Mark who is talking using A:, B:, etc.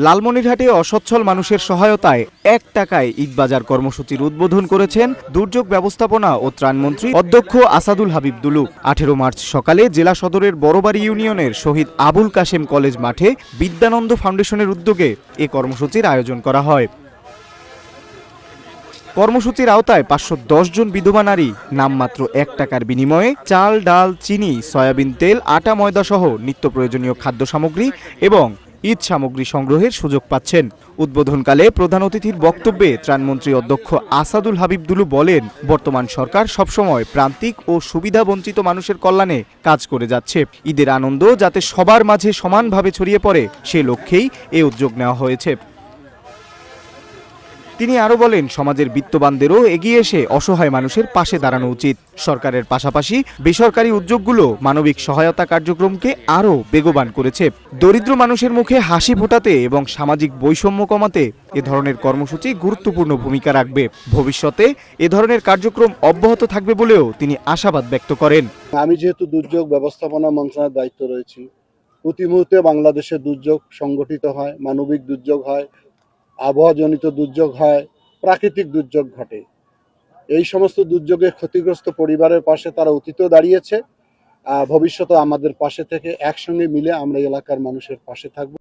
A: লালমনিরহাটে অসচ্ছল মানুষের সহায়তায় ১ টাকায় ঈদবাজার কর্মসূচির উদ্বোধন করেছেন দুর্যোগ ব্যবস্থাপনা ও ত্রাণমন্ত্রী অধ্যক্ষ আসাদুল হাবিব দুলু। ১৮ মার্চ সকালে জেলা সদরের বড়বাড়ি ইউনিয়নের শহীদ আবুল কাশেম কলেজ মাঠে বিদ্যানন্দ ফাউন্ডেশনের উদ্যোগে এ কর্মসূচির আয়োজন করা হয়। কর্মসূচির আওতায় ৫১০ জন বিধবা নারী নামমাত্র ১ টাকার বিনিময়ে চাল, ডাল, চিনি, সয়াবিন তেল, আটা, ময়দা সহ নিত্য প্রয়োজনীয় খাদ্য সামগ্রী এবং ঈদ সামগ্রী সংগ্রহের সুযোগ পাচ্ছেন। উদ্বোধনকালে প্রধান অতিথির বক্তব্যে ত্রাণমন্ত্রী অধ্যক্ষ আসাদুল হাবিব দুলু বলেন, বর্তমান সরকার সবসময় প্রান্তিক ও সুবিধাবঞ্চিত মানুষের কল্যাণে কাজ করে যাচ্ছে। ঈদের আনন্দ যাতে সবার মাঝে সমানভাবে ছড়িয়ে পড়ে সে লক্ষ্যেই এ উদ্যোগ নেওয়া হয়েছে। তিনি আরও বলেন, সমাজের বিত্তবানদেরও এগিয়ে এসে অসহায় মানুষের পাশে দাঁড়ানো উচিত। সরকারের পাশাপাশি বেসরকারি উদ্যোগগুলো মানবিক সহায়তা কার্যক্রমকে আরও বেগবান করেছে। দরিদ্র মানুষের মুখে হাসি ফোটাতে এবং সামাজিক বৈষম্য কমাতে এ ধরনের কর্মসূচি গুরুত্বপূর্ণ ভূমিকা রাখবে। ভবিষ্যতে এ ধরনের কার্যক্রম অব্যাহত থাকবে বলেও তিনি আশাবাদ ব্যক্ত করেন।
B: আমি যেহেতু দুর্যোগ ব্যবস্থাপনা মন্ত্রণালয়ের দায়িত্ব রয়েছি, প্রতি মুহূর্তে বাংলাদেশে দুর্যোগ সংগঠিত হয়, মানবিক দুর্যোগ হয়, আবহাওয়াজনিত দুর্যোগ হয়, প্রাকৃতিক দুর্যোগ ঘটে। এই সমস্ত দুর্যোগে ক্ষতিগ্রস্ত পরিবারের পাশে তারা অতীতেও দাঁড়িয়েছে, ভবিষ্যতে আমাদের পাশে থেকে একসঙ্গে মিলে আমরা এলাকার মানুষের পাশে থাকব।